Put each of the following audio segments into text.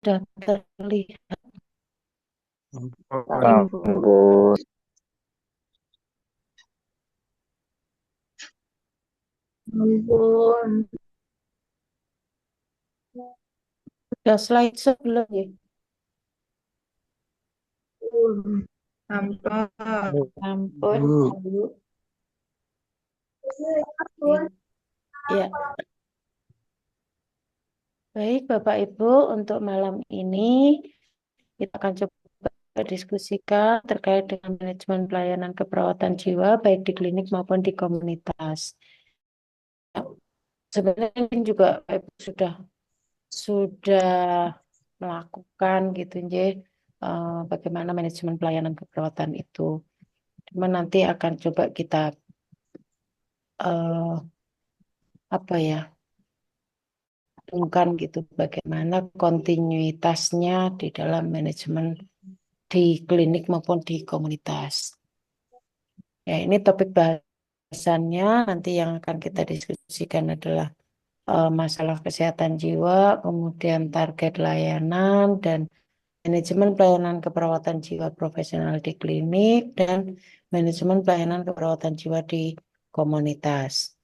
sudah terlihat. Ampun. Ampun. Sudah slide sebelum ya. Ampun. Ampun. Bu. Ampun. Ya, baik Bapak Ibu, untuk malam ini kita akan coba diskusikan terkait dengan manajemen pelayanan keperawatan jiwa baik di klinik maupun di komunitas. Sebenarnya ini juga Bapak Ibu sudah melakukan gitu ya, bagaimana manajemen pelayanan keperawatan itu. Cuma nanti akan coba kita eh, apa ya, hubungkan gitu bagaimana kontinuitasnya di dalam manajemen di klinik maupun di komunitas. Ya, ini topik bahasannya nanti yang akan kita diskusikan adalah masalah kesehatan jiwa, kemudian target layanan dan manajemen pelayanan keperawatan jiwa profesional di klinik dan manajemen pelayanan keperawatan jiwa di komunitas.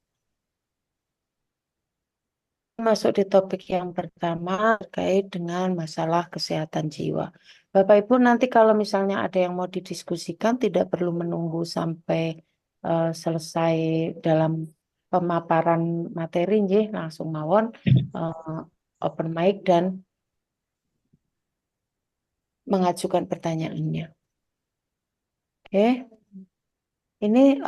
Masuk di topik yang pertama terkait dengan masalah kesehatan jiwa. Bapak Ibu nanti kalau misalnya ada yang mau didiskusikan tidak perlu menunggu sampai selesai dalam pemaparan materi, nggih, langsung mawon eh, open mic dan mengajukan pertanyaannya. Oke. Ini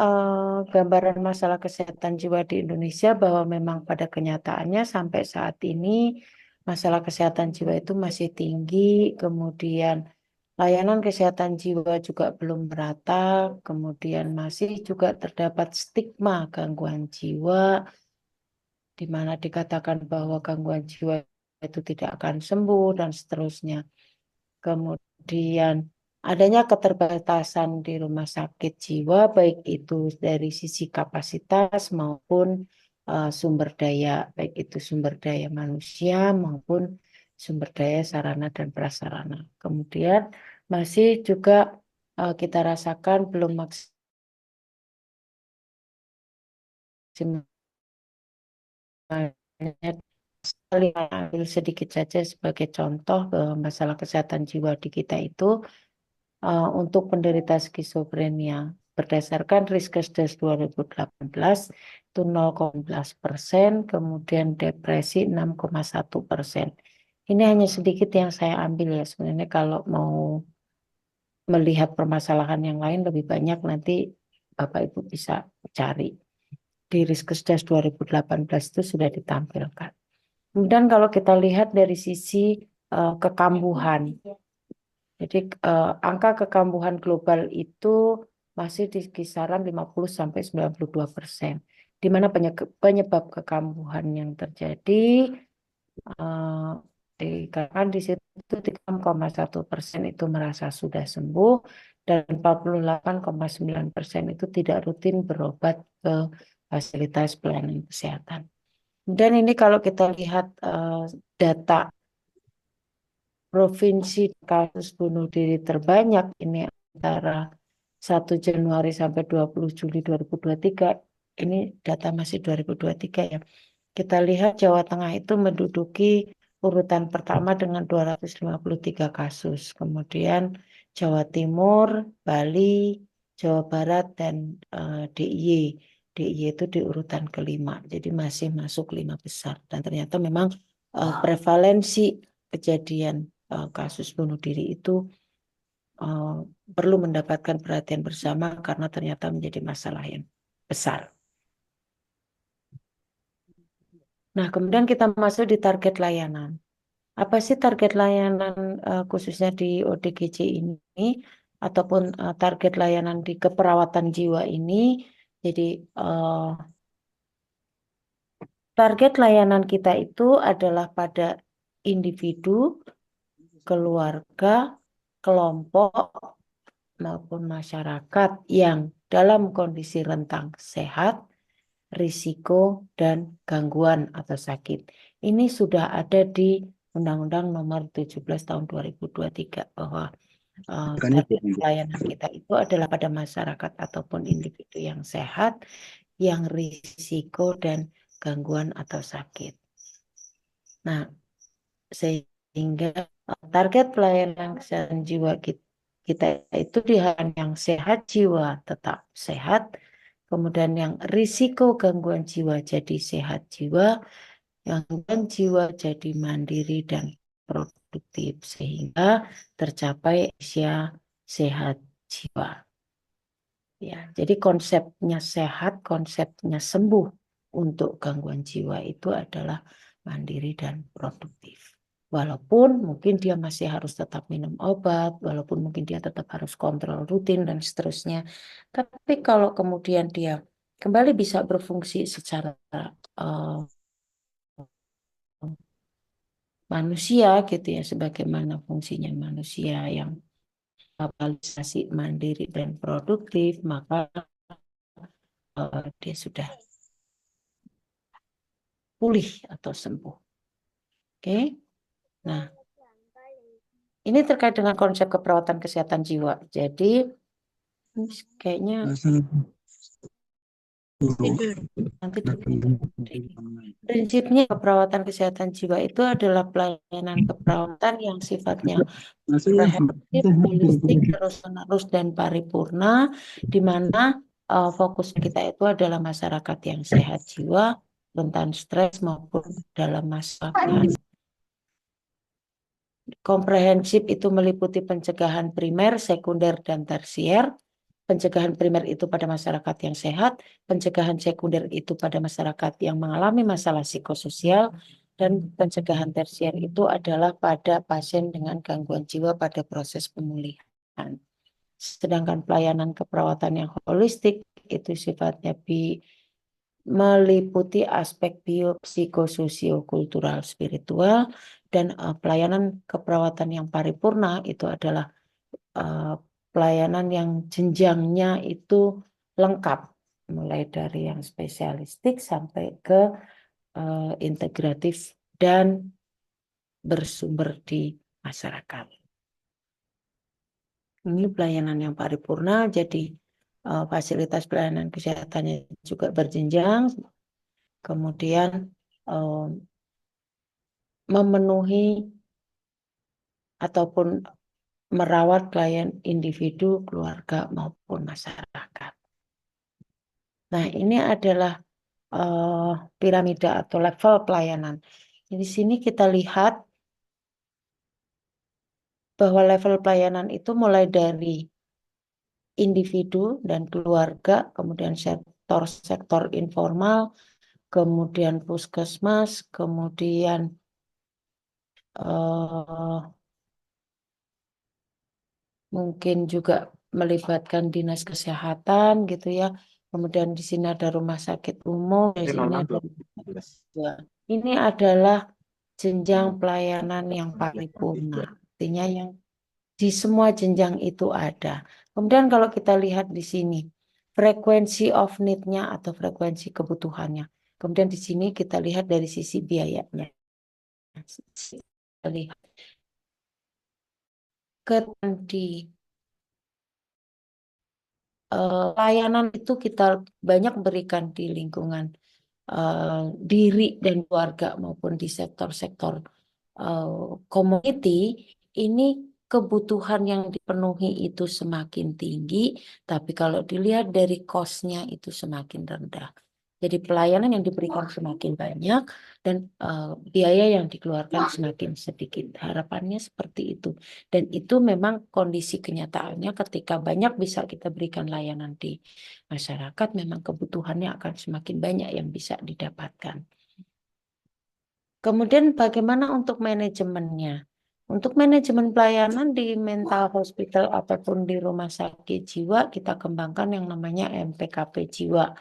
gambaran masalah kesehatan jiwa di Indonesia bahwa memang pada kenyataannya sampai saat ini masalah kesehatan jiwa itu masih tinggi, kemudian layanan kesehatan jiwa juga belum merata, kemudian masih juga terdapat stigma gangguan jiwa, di mana dikatakan bahwa gangguan jiwa itu tidak akan sembuh dan seterusnya. Kemudian adanya keterbatasan di rumah sakit jiwa, baik itu dari sisi kapasitas maupun sumber daya, baik itu sumber daya manusia maupun sumber daya sarana dan prasarana. Kemudian masih juga kita rasakan belum maksimalnya, ambil sedikit saja sebagai contoh bahwa masalah kesehatan jiwa di kita itu untuk penderita skizofrenia berdasarkan Riskesdas 2018 itu 0,11%, kemudian depresi 6,1%. Ini hanya sedikit yang saya ambil ya, sebenarnya kalau mau melihat permasalahan yang lain lebih banyak nanti Bapak Ibu bisa cari. Di Riskesdas 2018 itu sudah ditampilkan. Kemudian kalau kita lihat dari sisi kekambuhan, jadi angka kekambuhan global itu masih di kisaran 50 sampai 92%. Di mana penyebab kekambuhan yang terjadi eh, dikatakan di situ 3,1% itu merasa sudah sembuh dan 48,9% itu tidak rutin berobat ke fasilitas pelayanan kesehatan. Dan ini kalau kita lihat data provinsi kasus bunuh diri terbanyak ini antara 1 Januari sampai 20 Juli 2023, ini data masih 2023 ya. Kita lihat Jawa Tengah itu menduduki urutan pertama dengan 253 kasus. Kemudian Jawa Timur, Bali, Jawa Barat, dan DIY. DIY itu di urutan kelima. Jadi masih masuk 5 besar. Dan ternyata memang prevalensi kejadian kasus bunuh diri itu eh, perlu mendapatkan perhatian bersama karena ternyata menjadi masalah yang besar. Nah, kemudian kita masuk di target layanan. Apa sih target layanan khususnya di ODGJ ini ataupun target layanan di keperawatan jiwa ini? Jadi target layanan kita itu adalah pada individu, keluarga, kelompok maupun masyarakat yang dalam kondisi rentang sehat, risiko, dan gangguan atau sakit. Ini sudah ada di Undang-Undang Nomor 17 Tahun 2023 bahwa Kan itu. target pelayanan kita itu adalah pada masyarakat ataupun individu yang sehat, yang risiko dan gangguan atau sakit. Nah, sehingga target pelayanan kesehatan jiwa kita itu di yang sehat jiwa tetap sehat, kemudian yang risiko gangguan jiwa jadi sehat jiwa, yang gangguan jiwa jadi mandiri dan produktif sehingga tercapai Indonesia sehat jiwa. Ya, jadi konsepnya sehat, konsepnya sembuh untuk gangguan jiwa itu adalah mandiri dan produktif. Walaupun mungkin dia masih harus tetap minum obat, walaupun mungkin dia tetap harus kontrol rutin dan seterusnya. Tapi kalau kemudian dia kembali bisa berfungsi secara uh, manusia gitu ya, sebagaimana fungsinya manusia yang kapasitas mandiri dan produktif, maka dia sudah pulih atau sembuh. Oke. Nah, ini terkait dengan konsep keperawatan kesehatan jiwa. Jadi kayaknya nanti prinsipnya keperawatan kesehatan jiwa itu adalah pelayanan keperawatan yang sifatnya komprehensif, holistik, terus-menerus dan paripurna, di mana fokus kita itu adalah masyarakat yang sehat jiwa, rentan stres maupun dalam masa komprehensif itu meliputi pencegahan primer, sekunder, dan tersier. Pencegahan primer itu pada masyarakat yang sehat, pencegahan sekunder itu pada masyarakat yang mengalami masalah psikososial, dan pencegahan tersier itu adalah pada pasien dengan gangguan jiwa pada proses pemulihan. Sedangkan pelayanan keperawatan yang holistik itu sifatnya meliputi aspek biopsikososio-kultural spiritual, dan pelayanan keperawatan yang paripurna itu adalah pelayanan yang jenjangnya itu lengkap, mulai dari yang spesialistik sampai ke integratif dan bersumber di masyarakat. Ini pelayanan yang paripurna, jadi fasilitas pelayanan kesehatannya juga berjenjang, kemudian memenuhi ataupun merawat klien individu, keluarga maupun masyarakat. Nah, ini adalah piramida atau level pelayanan. Di sini kita lihat bahwa level pelayanan itu mulai dari individu dan keluarga, kemudian sektor informal, kemudian puskesmas, kemudian mungkin juga melibatkan dinas kesehatan gitu ya. Kemudian di sini ada rumah sakit umum, di sini ada ini adalah jenjang pelayanan yang paripurna. Artinya yang di semua jenjang itu ada. Kemudian kalau kita lihat di sini, frekuensi of need-nya atau frekuensi kebutuhannya. Kemudian di sini kita lihat dari sisi biayanya. Kita lihat di layanan itu kita banyak berikan di lingkungan diri dan keluarga maupun di sektor-sektor community, ini kebutuhan yang dipenuhi itu semakin tinggi, tapi kalau dilihat dari cost-nya itu semakin rendah. Jadi pelayanan yang diberikan semakin banyak dan biaya yang dikeluarkan semakin sedikit. Harapannya seperti itu. Dan itu memang kondisi kenyataannya ketika banyak bisa kita berikan layanan di masyarakat, memang kebutuhannya akan semakin banyak yang bisa didapatkan. Kemudian bagaimana untuk manajemennya? Untuk manajemen pelayanan di mental hospital ataupun di rumah sakit jiwa, kita kembangkan yang namanya MPKP jiwa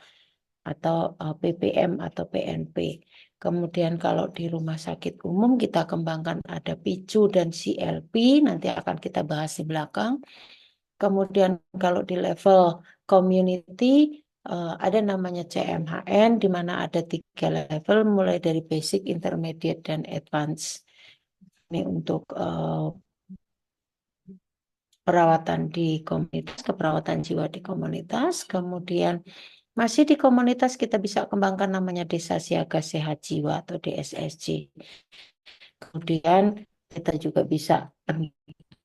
atau PPM atau PNP. Kemudian kalau di rumah sakit umum kita kembangkan ada PICU dan CLP, nanti akan kita bahas di belakang. Kemudian kalau di level community ada namanya CMHN, di mana ada 3 level mulai dari basic, intermediate, dan advance. ini untuk perawatan di komunitas, keperawatan jiwa di komunitas. Kemudian masih di komunitas kita bisa kembangkan namanya Desa Siaga Sehat Jiwa atau DSSJ. Kemudian kita juga bisa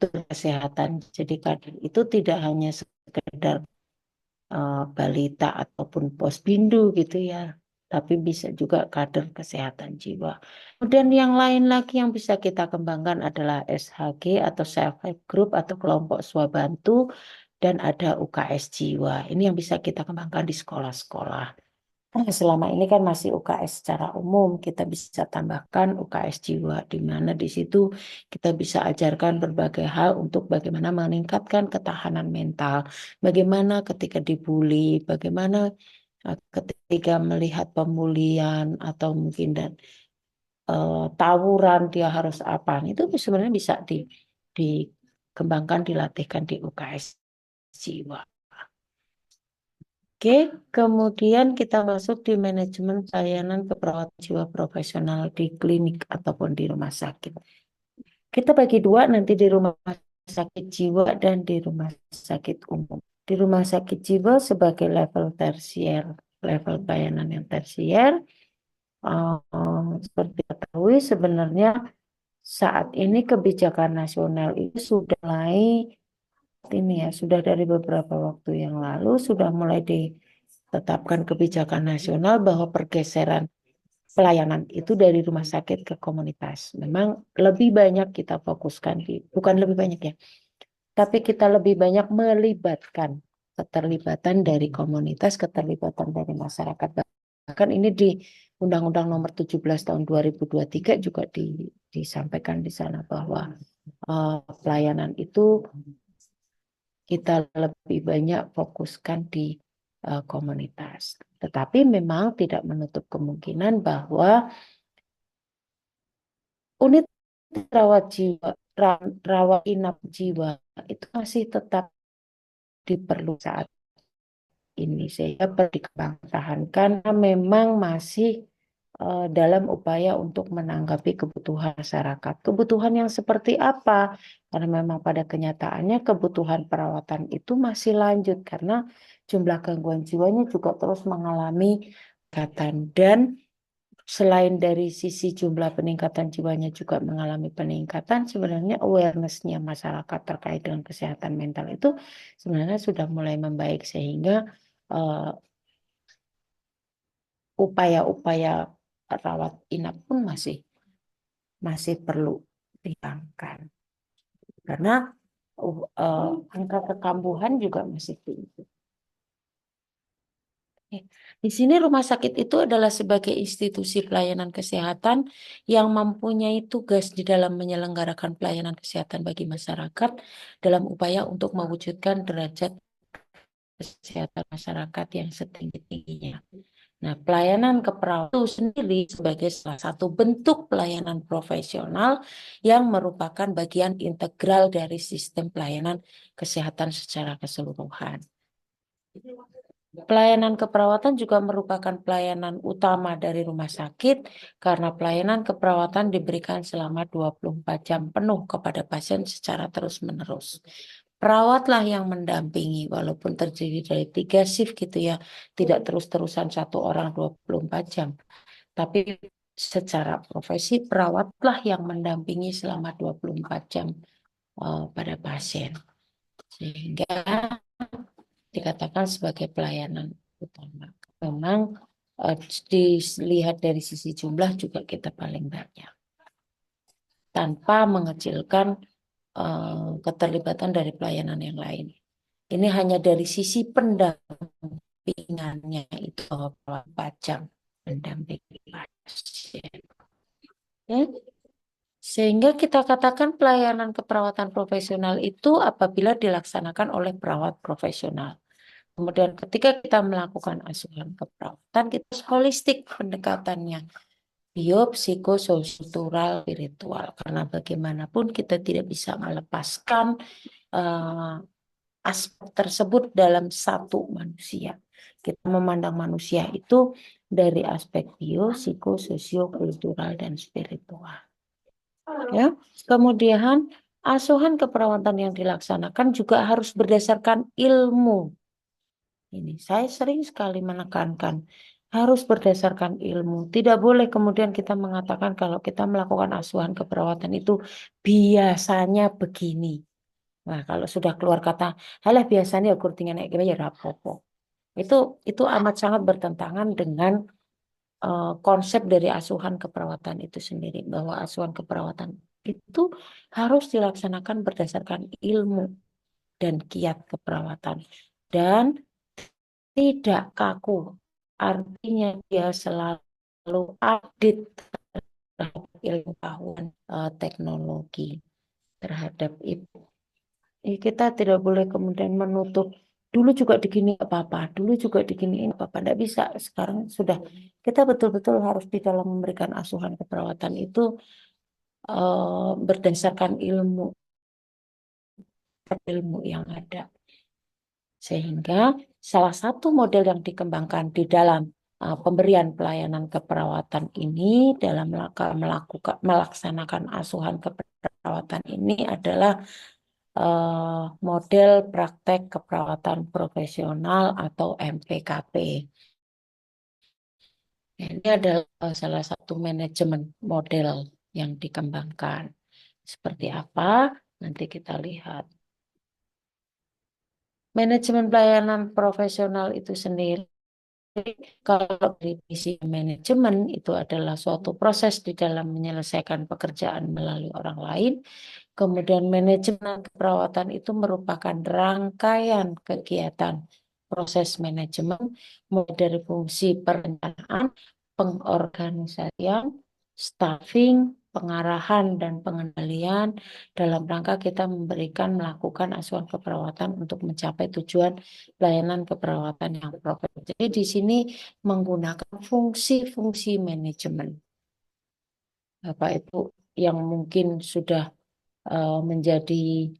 kesehatan. Jadi kader itu tidak hanya sekedar balita ataupun posbindu gitu ya, tapi bisa juga kader kesehatan jiwa. Kemudian yang lain lagi yang bisa kita kembangkan adalah SHG atau Self Help Group atau kelompok swabantu dan ada UKS jiwa. Ini yang bisa kita kembangkan di sekolah-sekolah. Nah, selama ini kan masih UKS secara umum, kita bisa tambahkan UKS jiwa, di mana di situ kita bisa ajarkan berbagai hal untuk bagaimana meningkatkan ketahanan mental, bagaimana ketika dibully, bagaimana ketika melihat pembulian atau mungkin tawuran dia harus apa. Itu sebenarnya bisa dikembangkan, dilatihkan di UKS jiwa. Oke, kemudian kita masuk di manajemen pelayanan keperawatan jiwa profesional di klinik ataupun di rumah sakit. Kita bagi dua nanti di rumah sakit jiwa dan di rumah sakit umum. Di rumah sakit jiwa sebagai level tersier, level pelayanan yang tersier, seperti ketahui sebenarnya saat ini kebijakan nasional itu sudah mulai ini ya, sudah dari beberapa waktu yang lalu sudah mulai ditetapkan kebijakan nasional bahwa pergeseran pelayanan itu dari rumah sakit ke komunitas. Memang lebih banyak kita fokuskan bukan lebih banyak ya, tapi kita lebih banyak melibatkan keterlibatan dari komunitas, keterlibatan dari masyarakat. Bahkan ini di Undang-Undang Nomor 17 tahun 2023 juga disampaikan di sana bahwa pelayanan itu kita lebih banyak fokuskan di komunitas. Tetapi memang tidak menutup kemungkinan bahwa unit rawat jiwa, rawat inap jiwa itu masih tetap diperlukan saat ini. Sehingga perlu dikembangkan karena memang masih dalam upaya untuk menanggapi kebutuhan masyarakat. Kebutuhan yang seperti apa? Karena memang pada kenyataannya kebutuhan perawatan itu masih lanjut karena jumlah gangguan jiwanya juga terus mengalami peningkatan dan selain dari sisi jumlah peningkatan jiwanya juga mengalami peningkatan, sebenarnya awareness-nya masyarakat terkait dengan kesehatan mental itu sebenarnya sudah mulai membaik sehingga upaya-upaya rawat inap pun masih perlu ditangkan karena angka kekambuhan juga masih tinggi. Di sini rumah sakit itu adalah sebagai institusi pelayanan kesehatan yang mempunyai tugas di dalam menyelenggarakan pelayanan kesehatan bagi masyarakat dalam upaya untuk mewujudkan derajat kesehatan masyarakat yang setinggi-tingginya. Nah, pelayanan keperawatan itu sendiri sebagai salah satu bentuk pelayanan profesional yang merupakan bagian integral dari sistem pelayanan kesehatan secara keseluruhan. Pelayanan keperawatan juga merupakan pelayanan utama dari rumah sakit karena pelayanan keperawatan diberikan selama 24 jam penuh kepada pasien secara terus-menerus. Perawatlah yang mendampingi walaupun terdiri dari 3 shift gitu ya, tidak terus-terusan satu orang 24 jam. Tapi secara profesi perawatlah yang mendampingi selama 24 jam pada pasien. Sehingga dikatakan sebagai pelayanan utama. Memang dilihat dari sisi jumlah juga kita paling banyak. Tanpa mengecilkan keterlibatan dari pelayanan yang lain. Ini hanya dari sisi pendampingannya itu 4 jam mendampingi pasien. Ya. Sehingga kita katakan pelayanan keperawatan profesional itu apabila dilaksanakan oleh perawat profesional. Kemudian ketika kita melakukan asuhan keperawatan, kita holistik pendekatannya. Biopsikososial spiritual. Karena bagaimanapun kita tidak bisa melepaskan aspek tersebut dalam satu manusia. Kita memandang manusia itu dari aspek bio, psiko, sosio, kultural, dan spiritual. Ya, kemudian asuhan keperawatan yang dilaksanakan juga harus berdasarkan ilmu. Ini saya sering sekali menekankan harus berdasarkan ilmu. Tidak boleh kemudian kita mengatakan kalau kita melakukan asuhan keperawatan itu biasanya begini. Nah, kalau sudah keluar kata, halah biasanya kurtingan naik ya rapopo. Itu itu amat sangat bertentangan dengan konsep dari asuhan keperawatan itu sendiri, bahwa asuhan keperawatan itu harus dilaksanakan berdasarkan ilmu dan kiat keperawatan dan tidak kaku. Artinya dia selalu update terhadap ilmu pengetahuan teknologi terhadap itu. Kita tidak boleh kemudian menutup. Dulu juga digini nggak apa-apa, dulu juga diginiin nggak apa-apa. Nggak bisa. Sekarang sudah kita betul-betul harus di dalam memberikan asuhan keperawatan itu berdasarkan ilmu yang ada. Sehingga salah satu model yang dikembangkan di dalam pemberian pelayanan keperawatan ini dalam melaksanakan asuhan keperawatan ini adalah model praktek keperawatan profesional atau MPKP. Ini adalah salah satu manajemen model yang dikembangkan. Seperti apa? Nanti kita lihat. Manajemen pelayanan profesional itu sendiri, kalau dari sisi manajemen, itu adalah suatu proses di dalam menyelesaikan pekerjaan melalui orang lain. Kemudian manajemen keperawatan itu merupakan rangkaian kegiatan proses manajemen, mulai dari fungsi perencanaan, pengorganisasian, staffing, pengarahan, dan pengendalian dalam rangka kita melakukan asuhan keperawatan untuk mencapai tujuan pelayanan keperawatan yang proper. Jadi di sini menggunakan fungsi-fungsi manajemen. Bapak Ibu yang mungkin sudah menjadi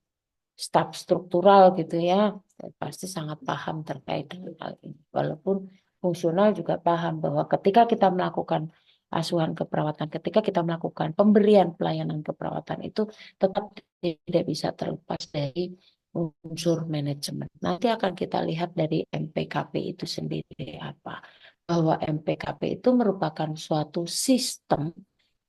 staf struktural gitu ya, pasti sangat paham terkait dengan hal ini. Walaupun fungsional juga paham bahwa ketika kita melakukan asuhan keperawatan, ketika kita melakukan pemberian pelayanan keperawatan itu tetap tidak bisa terlepas dari unsur manajemen. Nanti akan kita lihat dari MPKP itu sendiri apa. Bahwa MPKP itu merupakan suatu sistem,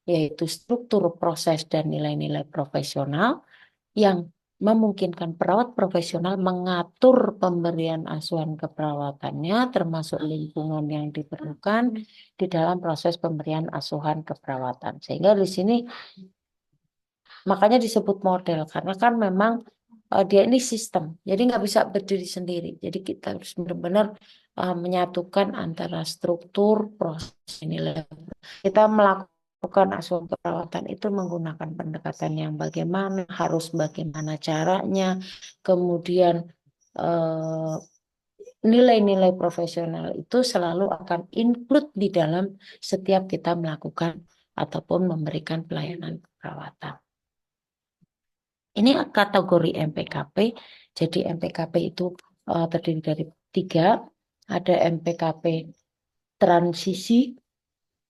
yaitu struktur proses dan nilai-nilai profesional yang memungkinkan perawat profesional mengatur pemberian asuhan keperawatannya termasuk lingkungan yang diperlukan di dalam proses pemberian asuhan keperawatan. Sehingga di sini makanya disebut model karena kan memang dia ini sistem, jadi nggak bisa berdiri sendiri. Jadi kita harus benar-benar menyatukan antara struktur, proses, nilai. Kita melakukan asuhan keperawatan itu menggunakan pendekatan yang bagaimana, harus bagaimana caranya, kemudian eh, nilai-nilai profesional itu selalu akan include di dalam setiap kita melakukan ataupun memberikan pelayanan keperawatan. Ini kategori MPKP. Jadi MPKP itu terdiri dari 3. Ada MPKP transisi,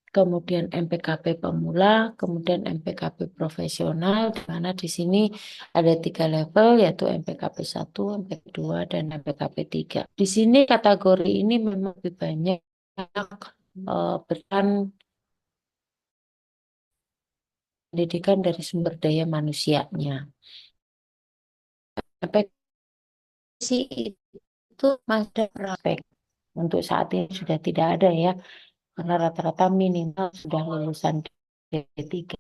kemudian MPKP pemula, kemudian MPKP profesional, di mana di sini ada 3 level, yaitu MPKP 1, MPKP 2, dan MPKP 3. Di sini kategori ini memang lebih banyak peran pendidikan dari sumber daya manusianya. MPKP itu masih praktek. Untuk saat ini sudah tidak ada ya, karena rata-rata minimal sudah lulusan D3.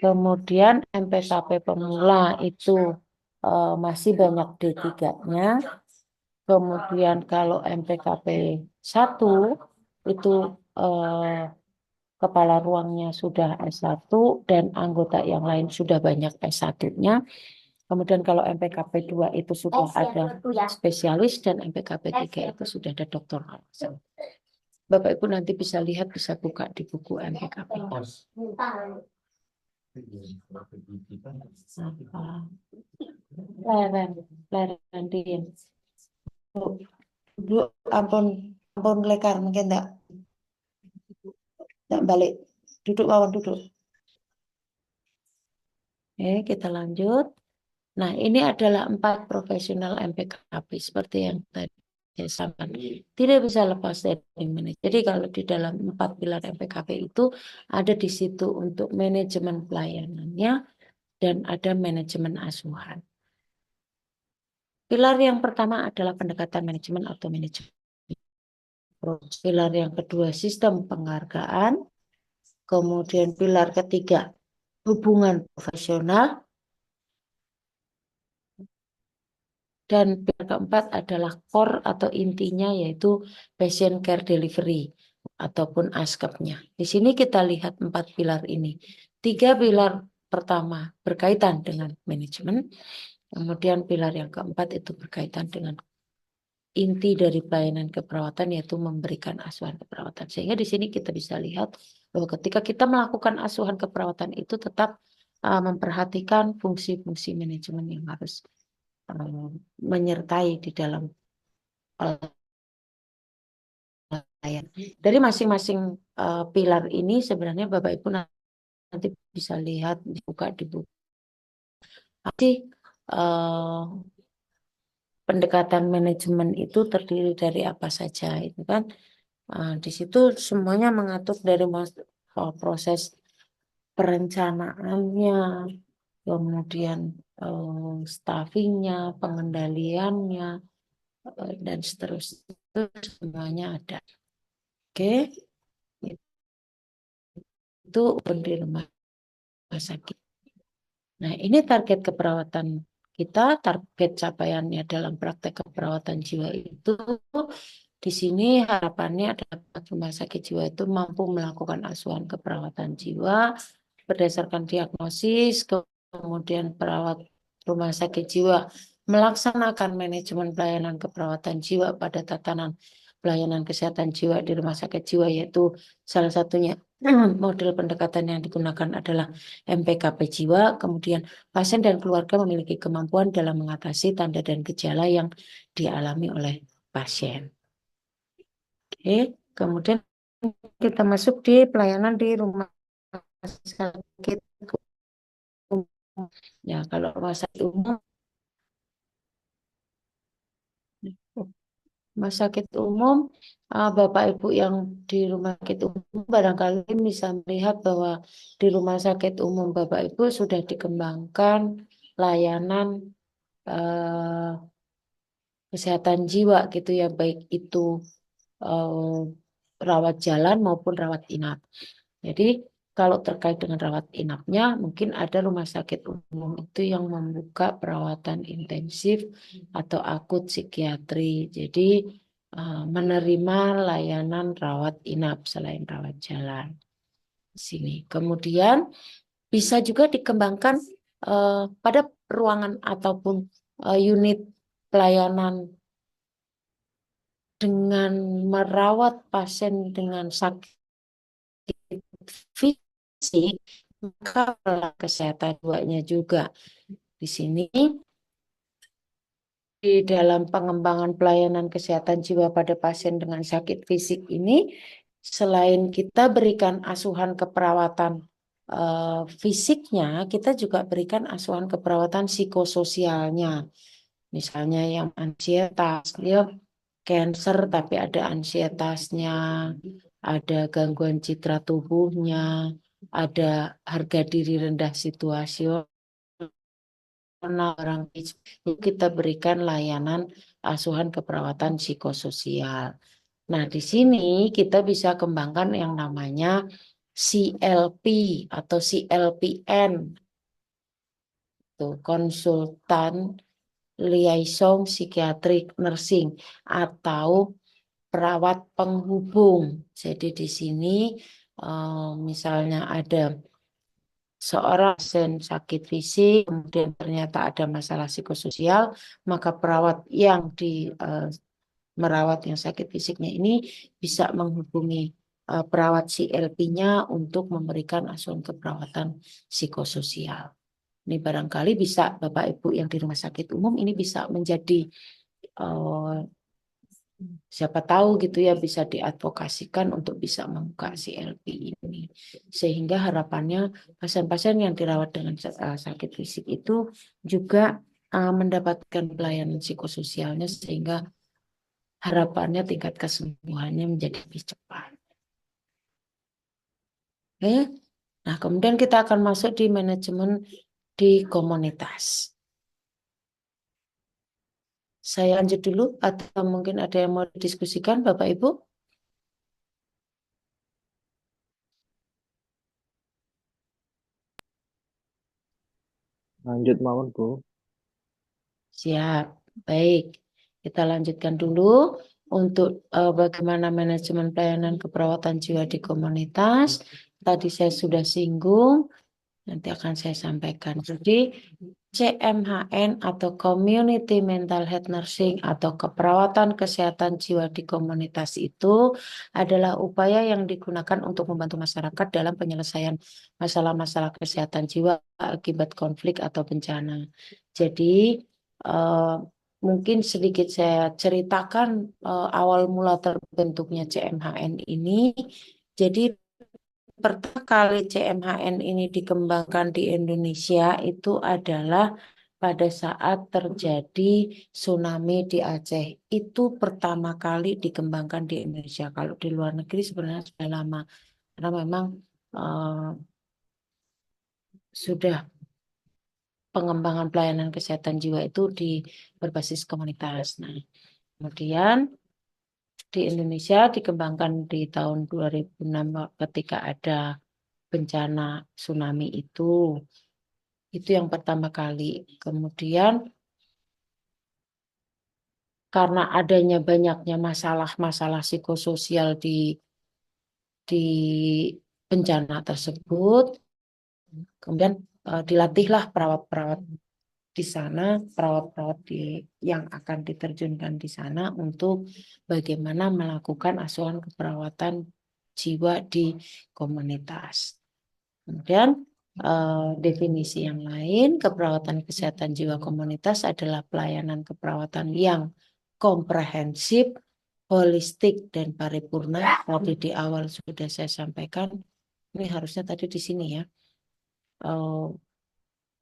Kemudian MPKP pemula itu masih banyak D3-nya. Kemudian kalau MPKP 1 itu eh, kepala ruangnya sudah S1 dan anggota yang lain sudah banyak S1-nya. Kemudian kalau MPKP 2 itu sudah ada spesialis dan MPKP 3 itu sudah ada doktor. Bapak Ibu nanti bisa lihat, bisa buka di buku MPKP. Leren, leren din. Duduk, ampun, ampun lekar mungkin enggak balik. Duduk mawon duduk. Oke, kita lanjut. Nah, ini adalah 4 profesional MPKP seperti yang tadi saya sampaikan. Tidak bisa lepas dari manajemen. Jadi kalau di dalam 4 pilar MPKP itu ada di situ untuk manajemen pelayanannya dan ada manajemen asuhan. Pilar yang pertama adalah pendekatan manajemen atau manajemen. Pilar yang kedua sistem penghargaan. Kemudian pilar ketiga hubungan profesional. Dan pilar keempat adalah core atau intinya yaitu patient care delivery ataupun ASCAP-nya. Di sini kita lihat 4 pilar ini. 3 pilar pertama berkaitan dengan manajemen. Kemudian pilar yang keempat itu berkaitan dengan inti dari pelayanan keperawatan yaitu memberikan asuhan keperawatan. Sehingga di sini kita bisa lihat bahwa ketika kita melakukan asuhan keperawatan itu tetap memperhatikan fungsi-fungsi manajemen yang harus menyertai di dalam pelayan. Dari masing-masing pilar ini sebenarnya Bapak Ibu nanti bisa lihat dibuka di buku. Jadi pendekatan manajemen itu terdiri dari apa saja itu kan. Di situ semuanya mengatur dari proses perencanaannya, kemudian staffingnya, pengendaliannya, dan seterusnya itu semuanya ada. Oke, itu di rumah sakit. Nah, ini target keperawatan kita, target capaiannya dalam praktek keperawatan jiwa itu. Di sini harapannya adalah rumah sakit jiwa itu mampu melakukan asuhan keperawatan jiwa berdasarkan diagnosis, kemudian perawat rumah sakit jiwa melaksanakan manajemen pelayanan keperawatan jiwa pada tatanan pelayanan kesehatan jiwa di rumah sakit jiwa, yaitu salah satunya model pendekatan yang digunakan adalah MPKP jiwa. Kemudian pasien dan keluarga memiliki kemampuan dalam mengatasi tanda dan gejala yang dialami oleh pasien. Oke, kemudian kita masuk di pelayanan di rumah sakit umum. Ya, kalau rumah sakit umum, Bapak Ibu yang di rumah sakit umum barangkali bisa melihat bahwa di rumah sakit umum Bapak Ibu sudah dikembangkan layanan eh, kesehatan jiwa gitu ya, baik itu rawat jalan maupun rawat inap. Jadi kalau terkait dengan rawat inapnya, mungkin ada rumah sakit umum itu yang membuka perawatan intensif atau akut psikiatri. Jadi menerima layanan rawat inap selain rawat jalan di sini. Kemudian bisa juga dikembangkan pada ruangan ataupun unit pelayanan dengan merawat pasien dengan sakit fisik, maka kesehatan jiwanya juga. Di sini, di dalam pengembangan pelayanan kesehatan jiwa pada pasien dengan sakit fisik ini, selain kita berikan asuhan keperawatan fisiknya, kita juga berikan asuhan keperawatan psikososialnya. Misalnya yang ansietas, dia cancer tapi ada ansietasnya, ada gangguan citra tubuhnya, ada harga diri rendah situasional, orang kita berikan layanan asuhan keperawatan psikososial. Nah, di sini kita bisa kembangkan yang namanya CLP atau CLPN, tuh, konsultan liaison psikiatrik nursing atau perawat penghubung. Jadi di sini misalnya ada seorang pasien sakit fisik, kemudian ternyata ada masalah psikososial, maka perawat yang merawat yang sakit fisiknya ini bisa menghubungi perawat CLP-nya untuk memberikan asuhan keperawatan psikososial. Ini barangkali bisa Bapak Ibu yang di rumah sakit umum ini bisa menjadi Siapa tahu gitu ya bisa diadvokasikan untuk bisa membuka CLP ini. Sehingga harapannya pasien-pasien yang dirawat dengan sakit fisik itu juga mendapatkan pelayanan psikososialnya sehingga harapannya tingkat kesembuhannya menjadi lebih cepat. Oke. Nah, kemudian kita akan masuk di manajemen di komunitas. Saya lanjut dulu atau mungkin ada yang mau didiskusikan Bapak Ibu? Lanjut mawon Bu. Siap, baik. Kita lanjutkan dulu untuk bagaimana manajemen pelayanan keperawatan jiwa di komunitas. Tadi saya sudah singgung, nanti akan saya sampaikan. Jadi CMHN atau Community Mental Health Nursing atau keperawatan kesehatan jiwa di komunitas itu adalah upaya yang digunakan untuk membantu masyarakat dalam penyelesaian masalah-masalah kesehatan jiwa akibat konflik atau bencana. Jadi eh, mungkin sedikit saya ceritakan awal mula terbentuknya CMHN ini. Jadi pertama kali CMHN ini dikembangkan di Indonesia itu adalah pada saat terjadi tsunami di Aceh. Itu pertama kali dikembangkan di Indonesia. Kalau di luar negeri sebenarnya sudah lama. Karena memang eh, sudah pengembangan pelayanan kesehatan jiwa itu di berbasis komunitas. Nah, kemudian di Indonesia dikembangkan di tahun 2006 ketika ada bencana tsunami itu. Itu yang pertama kali. Kemudian karena adanya banyaknya masalah-masalah psikososial di bencana tersebut, kemudian dilatihlah perawat-perawat di sana, perawat-perawat yang akan diterjunkan di sana untuk bagaimana melakukan asuhan keperawatan jiwa di komunitas. Kemudian definisi yang lain, keperawatan kesehatan jiwa komunitas adalah pelayanan keperawatan yang komprehensif, holistik, dan paripurna. Tadi di awal sudah saya sampaikan, ini harusnya tadi di sini ya, eh,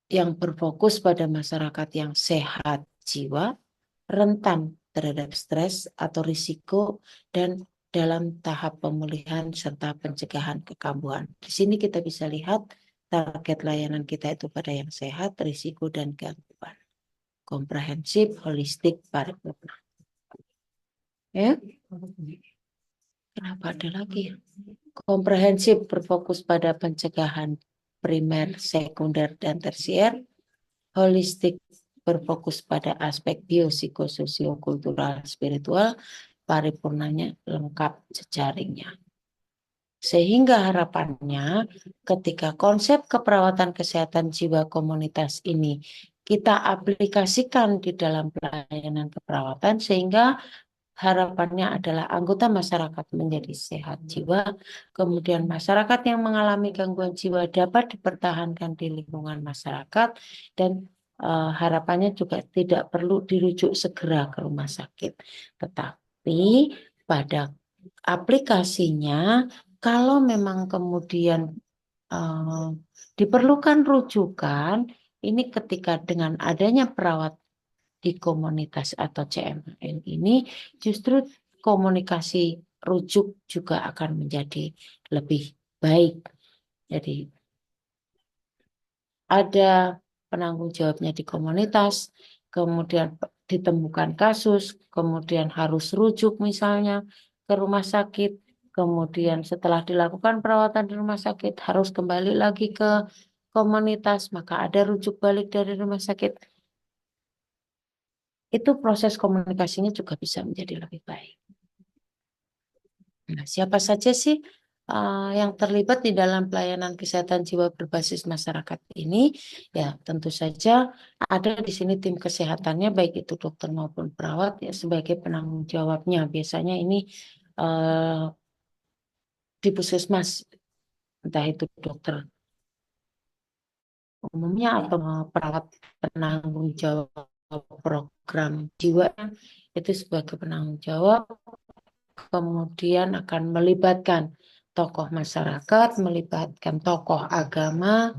yang berfokus pada masyarakat yang sehat jiwa, rentan terhadap stres atau risiko, dan dalam tahap pemulihan serta pencegahan kekambuhan. Di sini kita bisa lihat target layanan kita itu pada yang sehat, risiko, dan gangguan. Komprehensif, holistik, paripurna. Ya, kenapa ada lagi? Komprehensif berfokus pada pencegahan primer, sekunder, dan tersier. Holistik berfokus pada aspek biopsikososio kultural spiritual, paripurnanya lengkap jejaringnya. Sehingga harapannya ketika konsep keperawatan kesehatan jiwa komunitas ini kita aplikasikan di dalam pelayanan keperawatan sehingga harapannya adalah anggota masyarakat menjadi sehat jiwa, kemudian masyarakat yang mengalami gangguan jiwa dapat dipertahankan di lingkungan masyarakat dan harapannya juga tidak perlu dirujuk segera ke rumah sakit. Tetapi pada aplikasinya, kalau memang kemudian eh, diperlukan rujukan, ini ketika dengan adanya perawat di komunitas atau CMN ini, justru komunikasi rujuk juga akan menjadi lebih baik. Jadi ada penanggung jawabnya di komunitas, kemudian ditemukan kasus, kemudian harus rujuk misalnya ke rumah sakit, kemudian setelah dilakukan perawatan di rumah sakit harus kembali lagi ke komunitas, maka ada rujuk balik dari rumah sakit. Itu proses komunikasinya juga bisa menjadi lebih baik. Nah, siapa saja sih yang terlibat di dalam pelayanan kesehatan jiwa berbasis masyarakat ini? Ya, tentu saja ada di sini tim kesehatannya, baik itu dokter maupun perawat, ya sebagai penanggung jawabnya. Biasanya ini eh, di puskesmas, entah itu dokter umumnya atau perawat penanggung jawab program jiwa itu sebagai penanggung jawab, kemudian akan melibatkan tokoh masyarakat, melibatkan tokoh agama,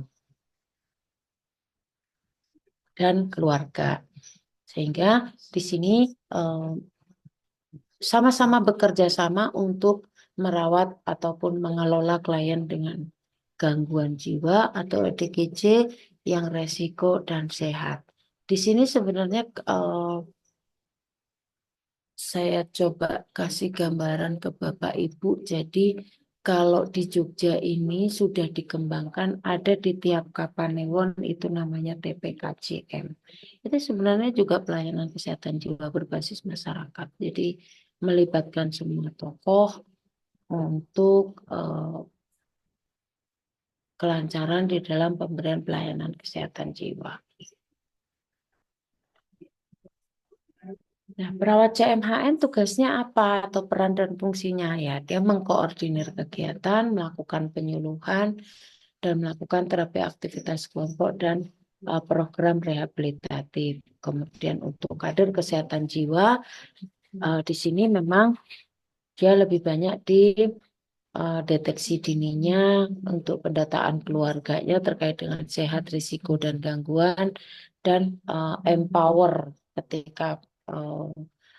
dan keluarga. Sehingga di sini sama-sama bekerja sama untuk merawat ataupun mengelola klien dengan gangguan jiwa atau ODGJ yang resiko dan sehat. Di sini sebenarnya saya coba kasih gambaran ke Bapak Ibu. Jadi kalau di Jogja ini sudah dikembangkan ada di tiap Kapanewon itu namanya TPKJM. Itu sebenarnya juga pelayanan kesehatan jiwa berbasis masyarakat. Jadi melibatkan semua tokoh untuk kelancaran di dalam pemberian pelayanan kesehatan jiwa. Nah, perawat CMHN tugasnya apa atau peran dan fungsinya ya? Dia mengkoordinir kegiatan, melakukan penyuluhan, dan melakukan terapi aktivitas kelompok dan program rehabilitatif. Kemudian untuk kader kesehatan jiwa, di sini memang dia lebih banyak di deteksi dininya untuk pendataan keluarganya terkait dengan sehat, risiko, dan gangguan, dan empower ketika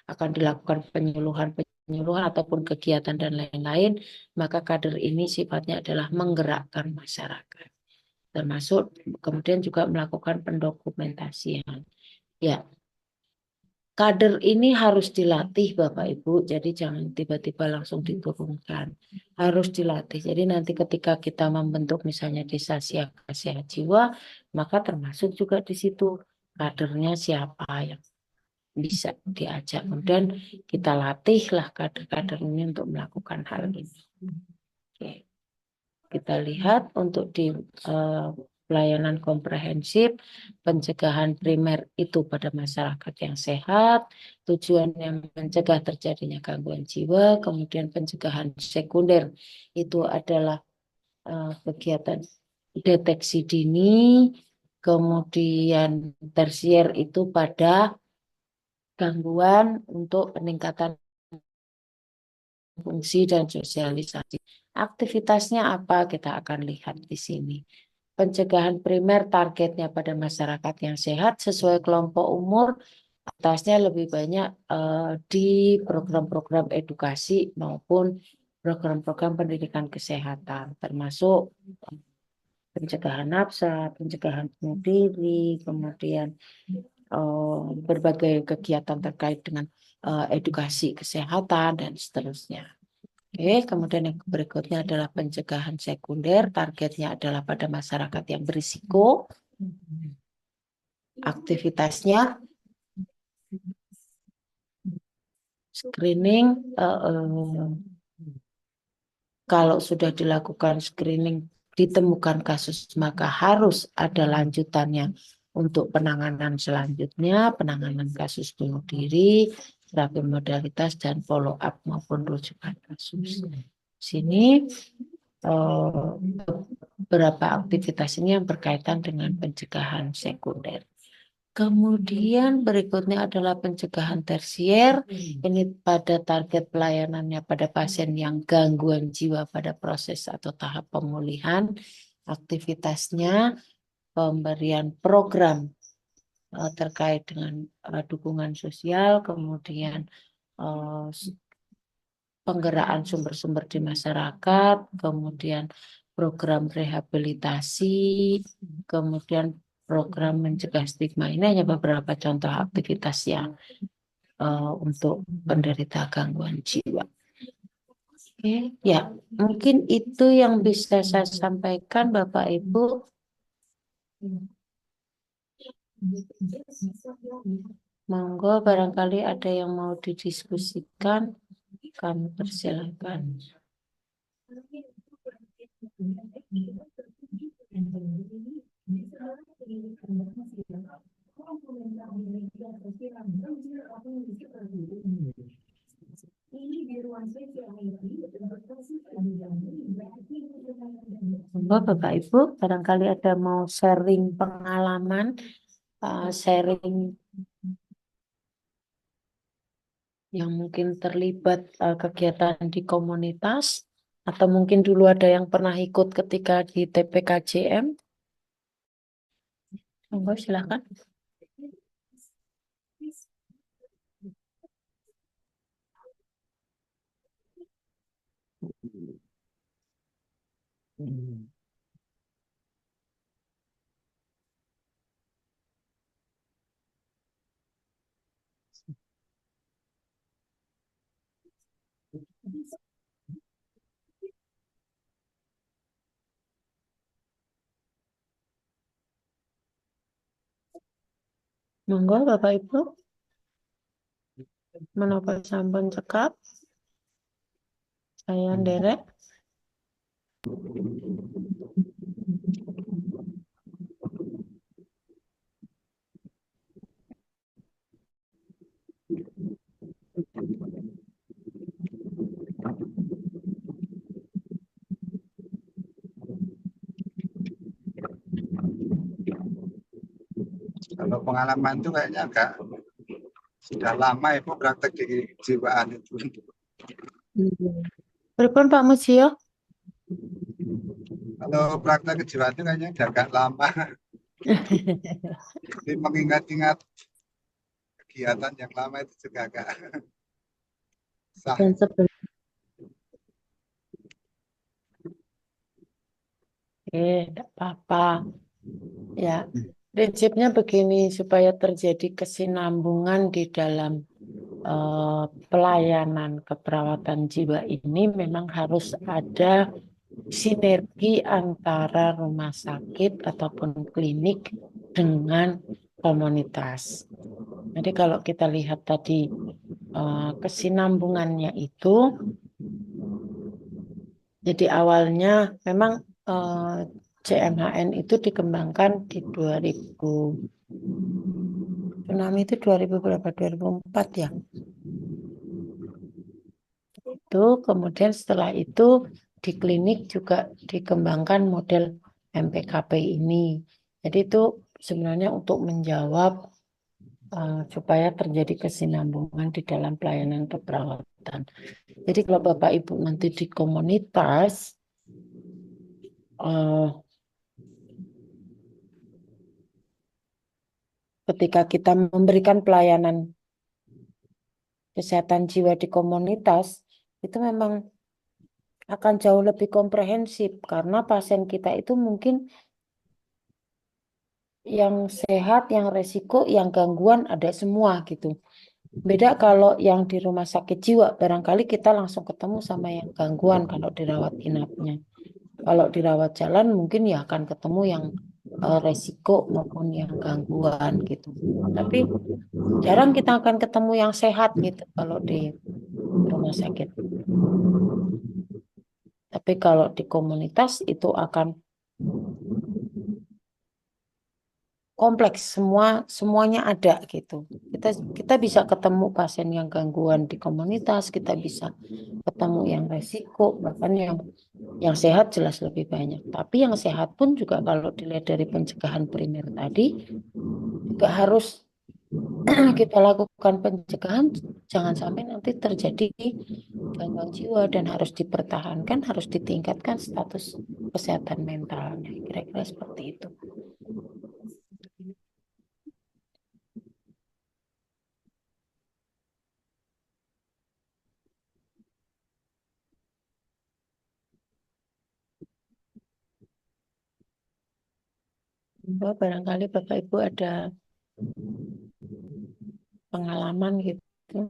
akan dilakukan penyuluhan ataupun kegiatan dan lain-lain, maka kader ini sifatnya adalah menggerakkan masyarakat, termasuk kemudian juga melakukan pendokumentasian. Ya, kader ini harus dilatih Bapak Ibu, jadi jangan tiba-tiba langsung diturunkan. Harus dilatih. Jadi nanti ketika kita membentuk misalnya desa siaga sehat jiwa, maka termasuk juga di situ kadernya siapa yang bisa diajak. Kemudian kita latihlah kader-kader ini untuk melakukan hal ini. Oke. Kita lihat untuk di pelayanan komprehensif, pencegahan primer itu pada masyarakat yang sehat, tujuannya mencegah terjadinya gangguan jiwa, kemudian pencegahan sekunder itu adalah kegiatan deteksi dini, kemudian tersier itu pada gangguan untuk peningkatan fungsi dan sosialisasi. Aktivitasnya apa kita akan lihat di sini. Pencegahan primer targetnya pada masyarakat yang sehat sesuai kelompok umur, atasnya lebih banyak di program-program edukasi maupun program-program pendidikan kesehatan, termasuk pencegahan nafsa, pencegahan bunuh diri, kemudian berbagai kegiatan terkait dengan edukasi kesehatan dan seterusnya. Oke, kemudian yang berikutnya adalah pencegahan sekunder, targetnya adalah pada masyarakat yang berisiko. Aktivitasnya screening, kalau sudah dilakukan screening ditemukan kasus maka harus ada lanjutannya untuk penanganan selanjutnya, penanganan kasus bunuh diri, terapi modalitas dan follow up maupun rujukan kasus. Sini beberapa aktivitas ini yang berkaitan dengan pencegahan sekunder. Kemudian berikutnya adalah pencegahan tersier. Ini pada target pelayanannya pada pasien yang gangguan jiwa pada proses atau tahap pemulihan. Aktivitasnya pemberian program terkait dengan dukungan sosial, kemudian penggeraan sumber-sumber di masyarakat, kemudian program rehabilitasi, kemudian program mencegah stigma. Ini hanya beberapa contoh aktivitas yang untuk penderita gangguan jiwa. Oke, ya mungkin itu yang bisa saya sampaikan Bapak Ibu. Monggo barangkali ada yang mau didiskusikan, kami persilakan. Bapak Ibu, barangkali ada mau sharing pengalaman, sharing yang mungkin terlibat kegiatan di komunitas atau mungkin dulu ada yang pernah ikut ketika di TPKJM? Monggo silakan. Monggo Bapak Ibu, menapa sampun cekap? Saya nderek. Kalau pengalaman itu kayaknya agak sudah lama Ibu praktek di kejiwaan itu. Pripun Pak Musio? Kalau praktek kejiwaan itu kayaknya udah agak lama. Jadi mengingat-ingat kegiatan yang lama itu juga agak sah. Dan sebenarnya, tidak apa-apa. Ya, prinsipnya begini, supaya terjadi kesinambungan di dalam eh, pelayanan keperawatan jiwa ini memang harus ada sinergi antara rumah sakit ataupun klinik dengan komunitas. Jadi kalau kita lihat tadi kesinambungannya itu, jadi awalnya memang eh, CMHN itu dikembangkan di 2000, tsunami itu 2000 berapa? 2004 ya. Itu kemudian setelah itu di klinik juga dikembangkan model MPKP ini. Jadi itu sebenarnya untuk menjawab supaya terjadi kesinambungan di dalam pelayanan keperawatan. Jadi kalau Bapak Ibu nanti di komunitas, eh, ketika kita memberikan pelayanan kesehatan jiwa di komunitas, itu memang akan jauh lebih komprehensif karena pasien kita itu mungkin yang sehat, yang resiko, yang gangguan ada semua gitu. Beda kalau yang di rumah sakit jiwa, barangkali kita langsung ketemu sama yang gangguan kalau dirawat inapnya. Kalau dirawat jalan mungkin ya akan ketemu yang resiko maupun yang gangguan gitu. Tapi jarang kita akan ketemu yang sehat gitu kalau di rumah sakit. Tapi kalau di komunitas itu akan kompleks, semuanya ada gitu. Kita kita bisa ketemu pasien yang gangguan di komunitas, kita bisa ketemu yang resiko, bahkan yang sehat jelas lebih banyak. Tapi yang sehat pun juga kalau dilihat dari pencegahan primer tadi juga harus kita lakukan pencegahan, jangan sampai nanti terjadi gangguan jiwa dan harus dipertahankan, harus ditingkatkan status kesehatan mentalnya. Kira-kira seperti itu. Mbak, barangkali Bapak Ibu ada pengalaman gitu.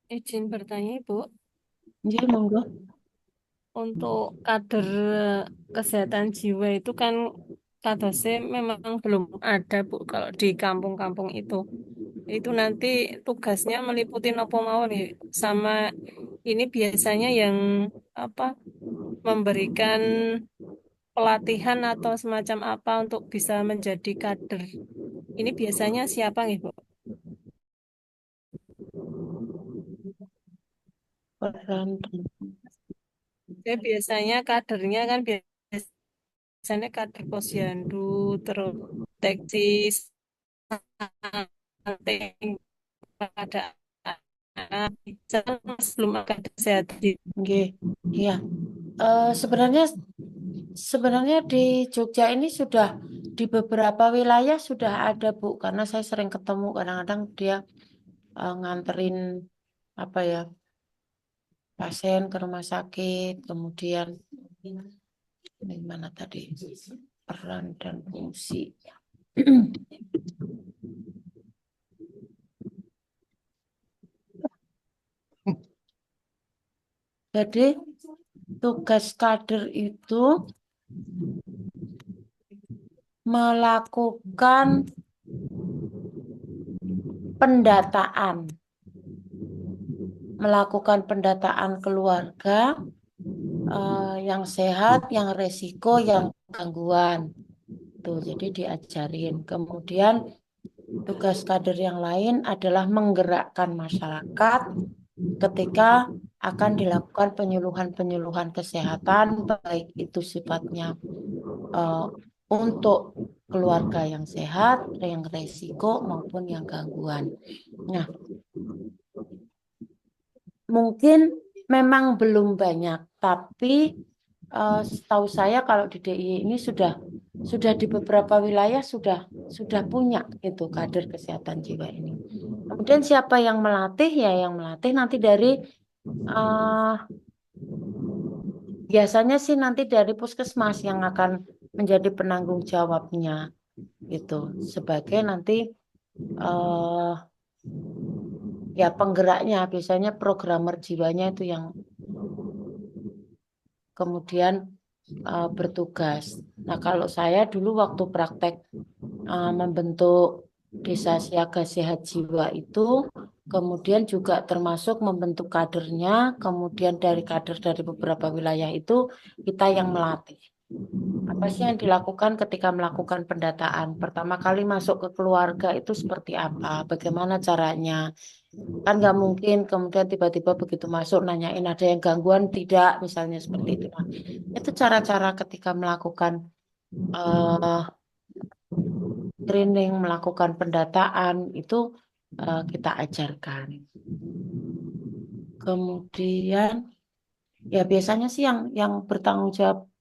Izin bertanya, Ibu, Jadi monggo. untuk kader kesehatan jiwa itu kan kadernya memang belum ada, Bu, kalau di kampung-kampung itu. Itu nanti tugasnya meliputi apa mau nih, sama ini biasanya yang apa memberikan pelatihan atau semacam apa untuk bisa menjadi kader. Ini biasanya siapa nih, Bu? Peran Jadi biasanya kadernya kan biasa biasanya kader posyandu, terus teknis, stunting pada anak, belum ada kesehatan. Nggih. Iya. Sebenarnya di Jogja ini sudah di beberapa wilayah sudah ada Bu, karena saya sering ketemu kadang-kadang dia nganterin apa ya pasien ke rumah sakit, kemudian ini mana tadi peran dan fungsi. Jadi tugas kader itu melakukan pendataan keluarga yang sehat, yang resiko, yang gangguan. Tuh, jadi diajarin. Kemudian tugas kader yang lain adalah menggerakkan masyarakat ketika akan dilakukan penyuluhan-penyuluhan kesehatan, baik itu sifatnya untuk keluarga yang sehat, yang resiko maupun yang gangguan. Nah, mungkin memang belum banyak, tapi setahu saya kalau di DIY ini sudah di beberapa wilayah sudah punya itu kader kesehatan jiwa ini. Kemudian siapa yang melatih? Ya, yang melatih nanti dari biasanya sih nanti dari puskesmas yang akan menjadi penanggung jawabnya gitu sebagai nanti ya penggeraknya, biasanya programmer jiwanya itu yang kemudian bertugas. Nah, kalau saya dulu waktu praktek membentuk Desa Siaga Sehat Jiwa itu, kemudian juga termasuk membentuk kadernya, kemudian dari kader dari beberapa wilayah itu kita yang melatih. Apa sih yang dilakukan ketika melakukan pendataan? Pertama kali masuk ke keluarga itu seperti apa? Bagaimana caranya? Kan nggak mungkin kemudian tiba-tiba begitu masuk nanyain ada yang gangguan tidak, misalnya seperti itu. Nah, itu cara-cara ketika melakukan training, melakukan pendataan itu kita ajarkan. Kemudian ya biasanya sih yang bertanggung jawab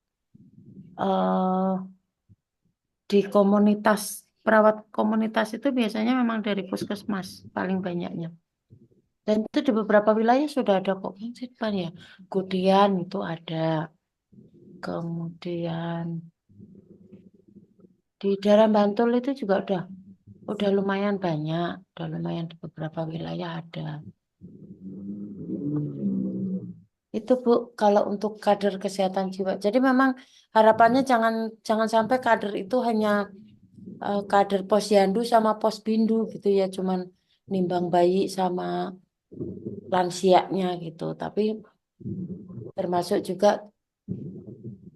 di komunitas, perawat komunitas itu biasanya memang dari puskesmas paling banyaknya. Dan itu di beberapa wilayah sudah ada kok, Pan ya. Kemudian itu ada. Kemudian di daerah Bantul itu juga udah lumayan banyak, udah lumayan di beberapa wilayah ada. Itu Bu, kalau untuk kader kesehatan jiwa. Jadi memang harapannya jangan sampai kader itu hanya kader posyandu sama posbindu gitu ya, cuman nimbang bayi sama lansianya gitu. Tapi termasuk juga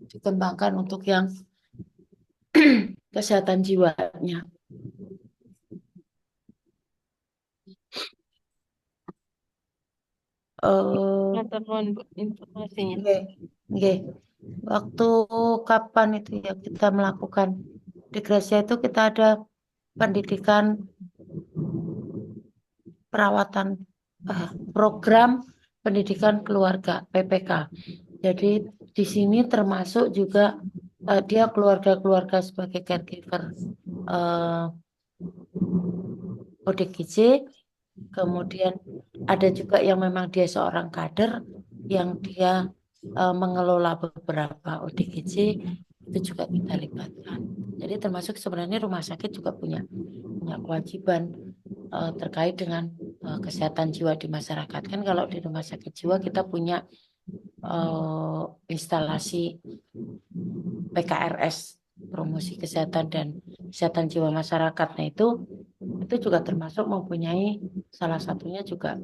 dikembangkan untuk yang kesehatan jiwanya. Matur nuwun Bu, informasinya. Nggih. Waktu kapan itu ya kita melakukan di Gracia itu kita ada pendidikan perawatan program pendidikan keluarga PPK. Jadi di sini termasuk juga dia keluarga-keluarga sebagai caregiver ODGJ. Kemudian ada juga yang memang dia seorang kader yang dia mengelola beberapa ODGJ, itu juga kita libatkan. Jadi termasuk sebenarnya rumah sakit juga punya kewajiban terkait dengan kesehatan jiwa di masyarakat. Kan kalau di rumah sakit jiwa kita punya instalasi PKRS, promosi kesehatan dan kesehatan jiwa masyarakat. Nah itu juga termasuk mempunyai salah satunya juga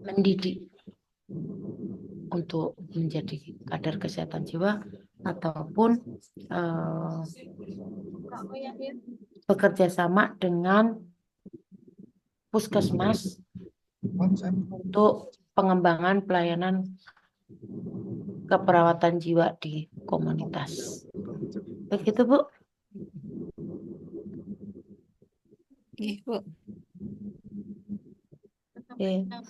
mendidik untuk menjadi kader kesehatan jiwa ataupun bekerja sama dengan puskesmas untuk pengembangan pelayanan keperawatan jiwa di komunitas. Begitu, Bu. Ih, Bu. Oke. Ada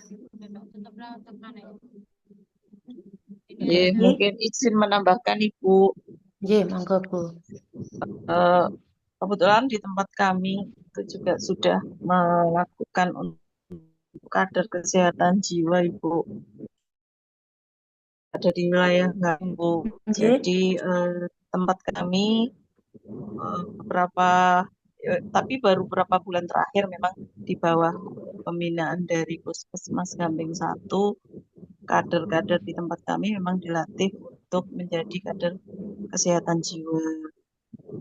Ya, lagi? mungkin izin menambahkan Ibu, Ye, monggo, Bu. eh, kebetulan di tempat kami itu juga sudah melakukan untuk kader kesehatan jiwa Ibu, ada di wilayah kami Ibu. Ye. Jadi tempat kami beberapa tapi baru beberapa bulan terakhir memang di bawah pembinaan dari Puskesmas Gamping 1, kader-kader di tempat kami memang dilatih untuk menjadi kader kesehatan jiwa,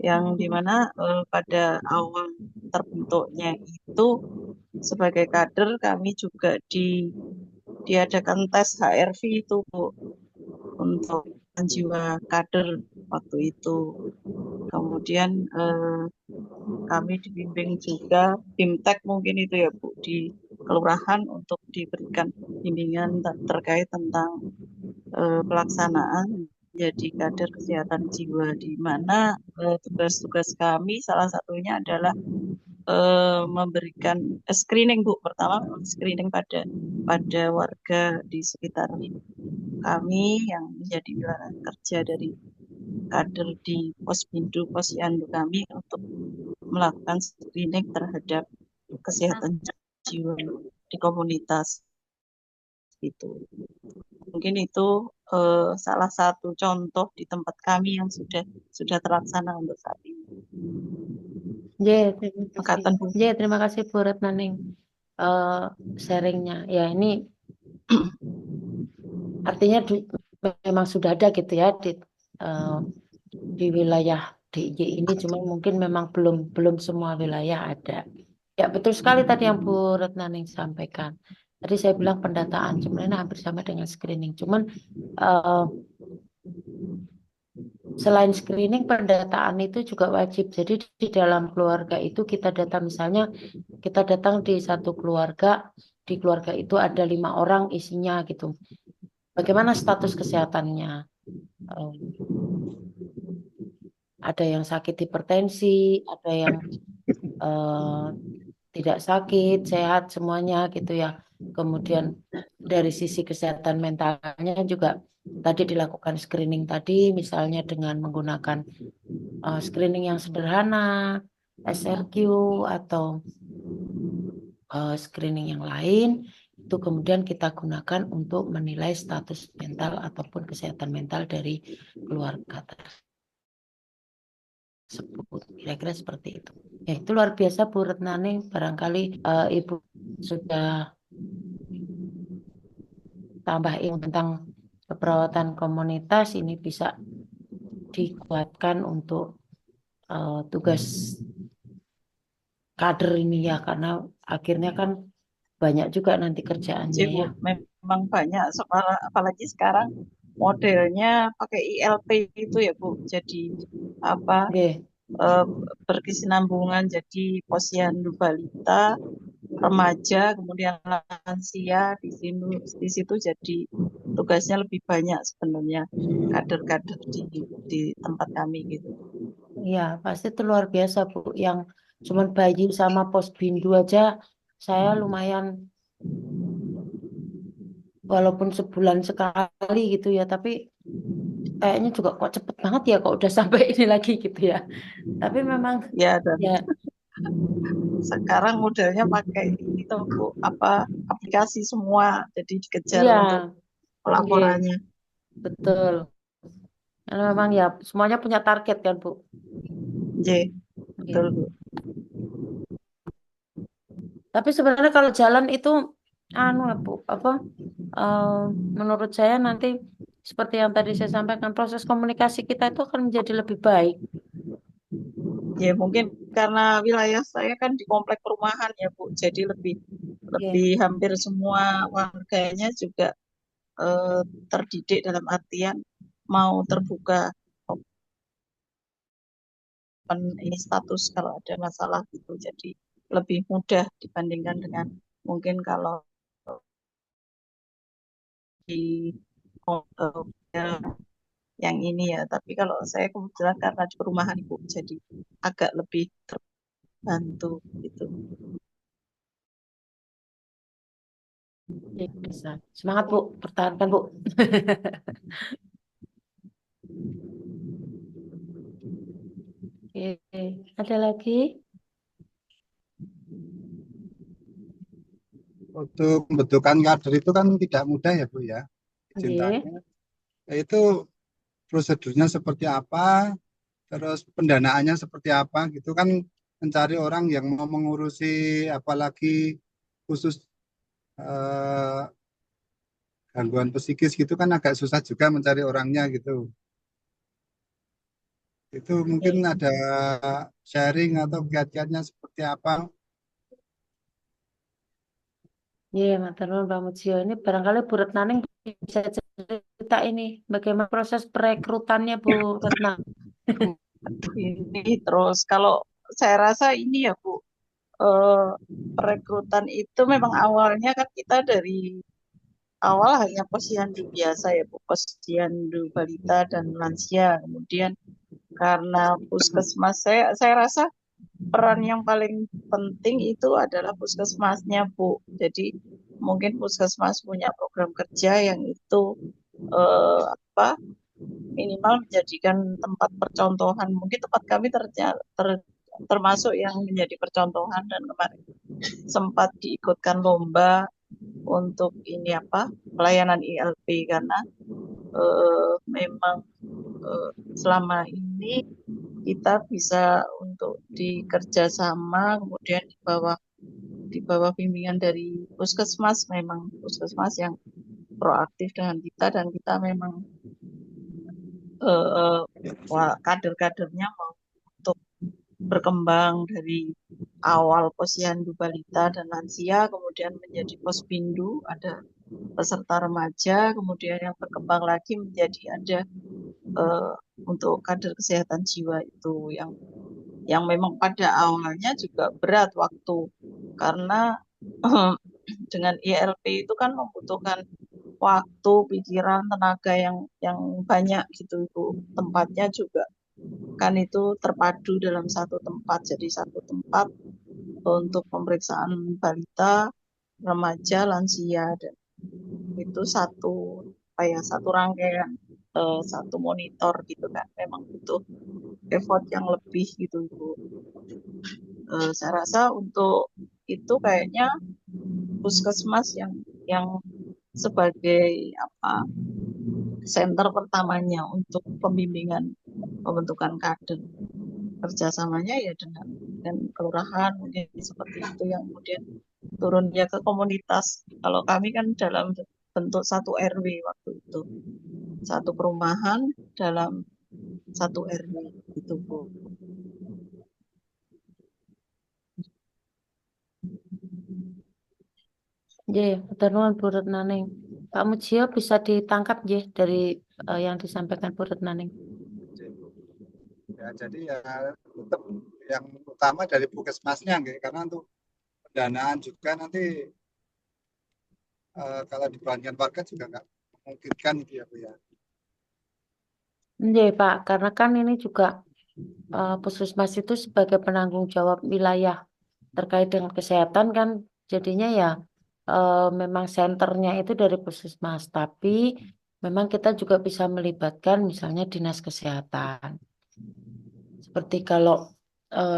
yang dimana pada awal terbentuknya itu sebagai kader kami juga diadakan tes HRV itu Bu, untuk jiwa kader waktu itu. Kemudian kami dibimbing juga BIMTEK mungkin itu ya Bu, di kelurahan untuk diberikan bimbingan terkait tentang pelaksanaan menjadi kader kesehatan jiwa, di mana tugas-tugas kami salah satunya adalah memberikan screening Bu. Pertama screening pada warga di sekitar kami yang menjadi wilayah kerja dari kader di Posbindu Posyandu kami untuk melakukan screening terhadap kesehatan jiwa di komunitas itu. Mungkin itu salah satu contoh di tempat kami yang sudah terlaksana untuk saat ini. Ye, terima kasih. Makatan Bu. Ye, terima kasih Bu Retnaning sharingnya. Ya, ini artinya memang sudah ada gitu ya di wilayah DIY ini, cuma mungkin memang belum semua wilayah ada. Ya, betul sekali tadi yang Bu Retnaning sampaikan. Tadi saya bilang pendataan sebenarnya hampir sama dengan screening. Cuman selain screening, pendataan itu juga wajib. Jadi di dalam keluarga itu kita data, misalnya kita datang di satu keluarga, di keluarga itu ada 5 orang isinya gitu. Bagaimana status kesehatannya? Ada yang sakit hipertensi, ada yang tidak sakit, sehat semuanya gitu ya. Kemudian dari sisi kesehatan mentalnya juga tadi dilakukan screening tadi, misalnya dengan menggunakan screening yang sederhana, SRQ atau screening yang lain, itu kemudian kita gunakan untuk menilai status mental ataupun kesehatan mental dari keluarga tersebut. Kira-kira seperti itu. Ya, itu luar biasa Bu Retnaning. Barangkali Ibu sudah tambah ilmu tentang keperawatan komunitas, ini bisa dikuatkan untuk tugas kader ini ya, karena akhirnya kan banyak juga nanti kerjaannya Bu, ya. memang banyak apalagi sekarang modelnya pakai ILP itu ya Bu. Jadi apa Oke. berkesinambungan, jadi posyandu balita, remaja, kemudian lansia di situ jadi tugasnya lebih banyak sebenarnya kader-kader di tempat kami gitu. Iya, pasti itu luar biasa Bu. Yang cuman bayi sama posbindu aja saya lumayan, walaupun sebulan sekali gitu ya, tapi kayaknya juga kok cepet banget ya kok udah sampai ini lagi gitu ya. Tapi memang Ya, dan ya sekarang modelnya pakai itu Bu, aplikasi semua, jadi dikejar iya, untuk oke, pelaporannya. betul. Karena memang ya semuanya punya target kan Bu. J, betul Oke. Bu. Tapi sebenarnya kalau jalan itu anu ya, Bu, apa menurut saya nanti seperti yang tadi saya sampaikan, proses komunikasi kita itu akan menjadi lebih baik. Ya mungkin karena wilayah saya kan di komplek perumahan ya Bu, jadi lebih Oke. lebih hampir semua warganya juga eh, terdidik dalam artian mau terbuka open ini status kalau ada masalah gitu, jadi lebih mudah dibandingkan dengan mungkin kalau di yang ini ya. Tapi kalau saya kebetulan karena di perumahan Ibu jadi agak lebih terbantu gitu. Ya, bisa. Semangat Bu, pertahankan Bu. Oke, ada lagi? Untuk pembentukan kader itu kan tidak mudah ya Bu ya. Oke. Cintanya. Itu prosedurnya seperti apa, terus pendanaannya seperti apa gitu kan, mencari orang yang mau mengurusi apalagi khusus eh, gangguan psikis gitu kan agak susah juga mencari orangnya gitu. Itu mungkin ada sharing atau kiat-kiatnya seperti apa. Iya, Matur nuwun Pak Mujio. Ini barangkali Bu Retnaning bisa cerita ini bagaimana proses perekrutannya Bu Retna. Ini terus kalau saya rasa ini ya Bu, eh, perekrutan itu memang awalnya kan kita dari awal hanya posyandu biasa ya Bu, posyandu balita dan lansia. Kemudian karena puskesmas, saya rasa peran yang paling penting itu adalah puskesmasnya Bu. Jadi mungkin puskesmas punya program kerja yang itu apa minimal menjadikan tempat percontohan. Mungkin tempat kami termasuk yang menjadi percontohan dan kemarin sempat diikutkan lomba untuk ini apa pelayanan ILP karena memang selama ini kita bisa untuk dikerja sama kemudian di bawah bimbingan dari puskesmas, memang puskesmas yang proaktif dengan kita dan kita memang kader-kadernya mau untuk berkembang dari awal posyandu balita dan lansia, kemudian menjadi pospindu, ada peserta remaja, kemudian yang berkembang lagi menjadi ada untuk kader kesehatan jiwa itu yang memang pada awalnya juga berat waktu karena dengan ILP itu kan membutuhkan waktu, pikiran, tenaga yang banyak gitu Ibu. Tempatnya juga kan itu terpadu dalam satu tempat. Jadi satu tempat untuk pemeriksaan balita, remaja, lansia dan itu satu rangkaian satu monitor gitu kan. Memang butuh effort yang lebih gitu Ibu. Saya rasa untuk itu kayaknya puskesmas yang sebagai apa center pertamanya untuk pembimbingan pembentukan kader, kerjasamanya ya dengan kelurahan mungkin seperti itu yang kemudian turun ya ke komunitas. Kalau kami kan dalam bentuk satu RW waktu itu, satu perumahan dalam satu RW itu Bu. Nggih, matur nuwun Bu Retnaning. Pak Mujio bisa ditangkap nggih dari yang disampaikan Bu Retnaning. Ya, jadi ya tetap yang utama dari puskesmasnya gitu. Karena untuk pendanaan juga nanti kalau dibelanjakan warga juga nggak memungkinkan gitu ya Bu ya. Nggih, Pak, karena kan ini juga puskesmas itu sebagai penanggung jawab wilayah terkait dengan kesehatan kan jadinya ya memang senternya itu dari puskesmas, tapi memang kita juga bisa melibatkan misalnya dinas kesehatan. Seperti kalau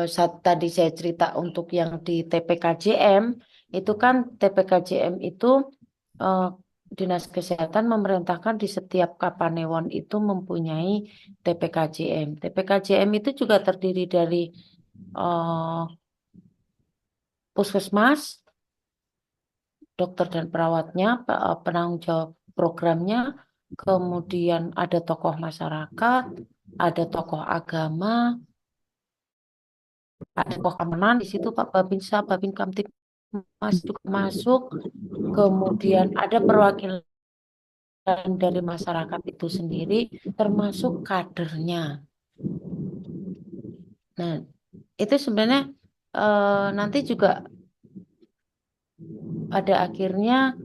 saat tadi saya cerita untuk yang di TPKJM, itu kan TPKJM itu eh, Dinas Kesehatan memerintahkan di setiap Kapanewon itu mempunyai TPKJM. TPKJM itu juga terdiri dari eh, puskesmas, dokter dan perawatnya, penanggung jawab programnya, kemudian ada tokoh masyarakat, ada tokoh agama, ada tokoh keamanan di situ Pak Babinsa, Babin Kamtipmas juga masuk, kemudian ada perwakilan dari masyarakat itu sendiri, termasuk kadernya. Nah, itu sebenarnya nanti juga pada akhirnya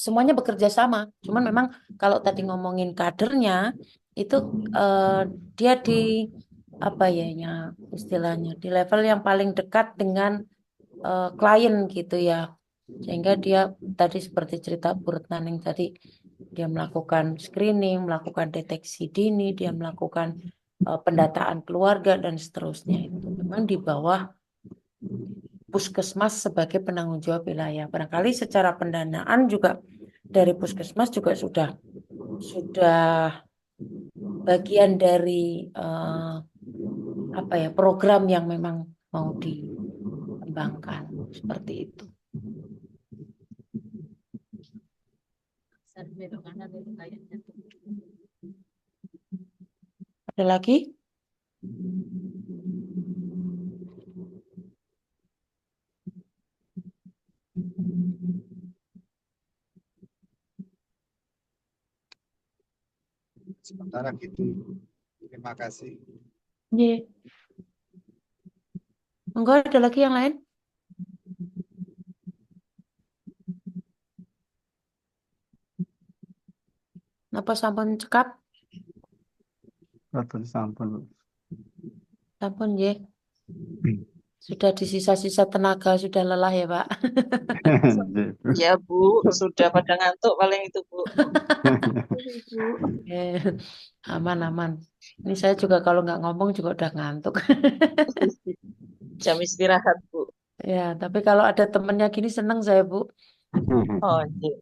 semuanya bekerja sama. Cuman memang kalau tadi ngomongin kadernya itu dia di apa ya istilahnya di level yang paling dekat dengan klien gitu ya. Sehingga dia tadi seperti cerita Bu Retnaning tadi dia melakukan screening, melakukan deteksi dini, dia melakukan pendataan keluarga dan seterusnya itu memang di bawah Puskesmas sebagai penanggung jawab wilayah. Barangkali secara pendanaan juga dari Puskesmas juga sudah bagian dari apa ya program yang memang mau dikembangkan seperti itu. Ada lagi? Sementara gitu. Terima kasih. Iya. Enggak ada lagi yang lain? Napa sampun cekap? Betul, sampun. Sampun ya. Sudah di sisa-sisa tenaga, sudah lelah ya, Pak. Ya Bu, sudah pada ngantuk paling itu Bu. Bu. Eh, aman. Ini saya juga kalau nggak ngomong juga udah ngantuk. Jam istirahat Bu. Ya, tapi kalau ada temennya gini seneng saya, Bu. Oh iya.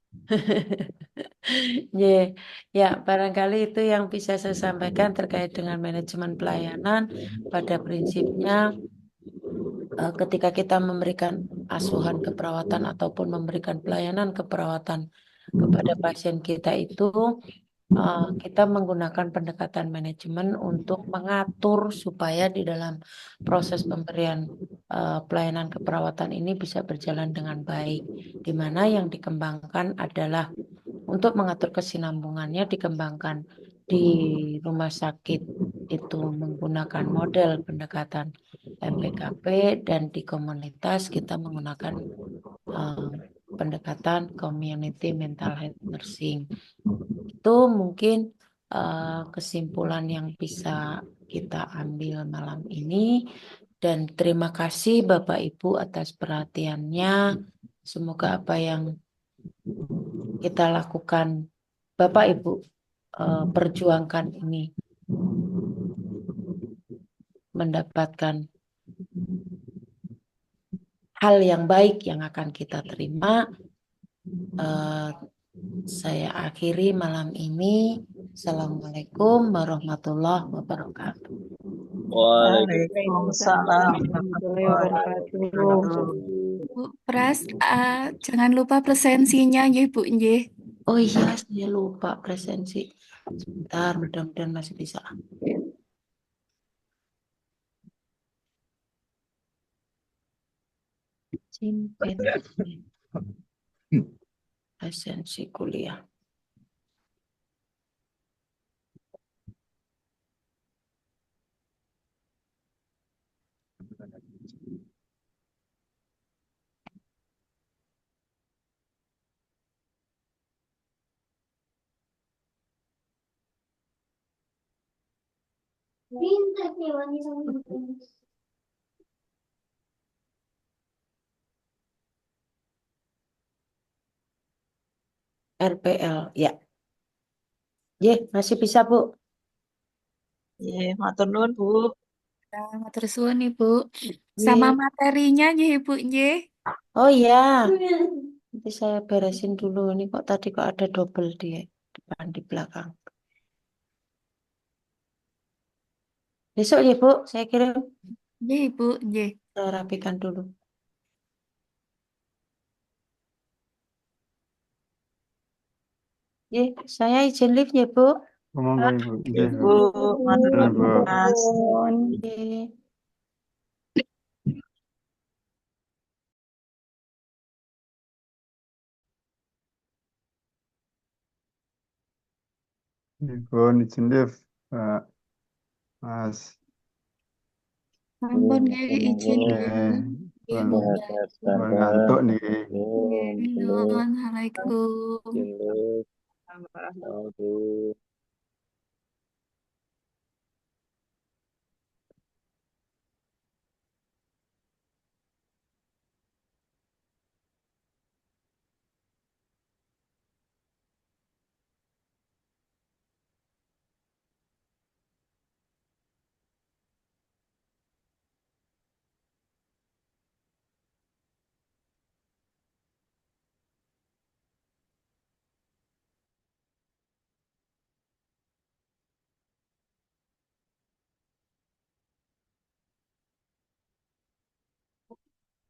Ya, ya, barangkali itu yang bisa saya sampaikan terkait dengan manajemen pelayanan. Pada prinsipnya, ketika kita memberikan asuhan keperawatan ataupun memberikan pelayanan keperawatan kepada pasien kita itu, kita menggunakan pendekatan manajemen untuk mengatur supaya di dalam proses pemberian pelayanan keperawatan ini bisa berjalan dengan baik. Di mana yang dikembangkan adalah untuk mengatur kesinambungannya dikembangkan di rumah sakit itu menggunakan model pendekatan MPKP dan di komunitas kita menggunakan pendekatan community mental health nursing. Itu mungkin kesimpulan yang bisa kita ambil malam ini dan terima kasih Bapak Ibu atas perhatiannya. Semoga apa yang kita lakukan Bapak Ibu perjuangkan ini mendapatkan hal yang baik yang akan kita terima. Saya akhiri malam ini. Assalamualaikum warahmatullahi wabarakatuh. Waalaikumsalam warahmatullahi warahmatullahi wabarakatuh. wabarakatuh. Bu Pras, jangan lupa presensinya ya Bu nggih. Oh iya, saya lupa presensi. Sebentar, mudah-mudahan masih bisa. Simpet. Presensi kuliah. RPL, ya. Ya, masih bisa, Bu. Iya, matur nuwun Bu. Matur suwun Ibu. Ye. Sama materinya nggih Ibu nggih. Oh iya, nanti saya beresin dulu. Ini kok tadi kok ada double di depan di belakang. Besok ya, Bu, saya kirim. Nggih Ibu, nggih. Saya rapikan dulu. Ya, saya izin live ya, Bu. Monggo Ibu. Nggih, Bu, matur Nuwun, nuwun Bu. Mas. Oke. Ibu izin live, Pak Mas. Sampun nggih izin Bu. Nggih. Iya, Bang, Bu. sehat-sehat Bang sekarang. ngantuk nih. Iya, Nun, Cinluk, Nun. Assalamualaikum. Cinluk, Aduh.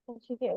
Oke.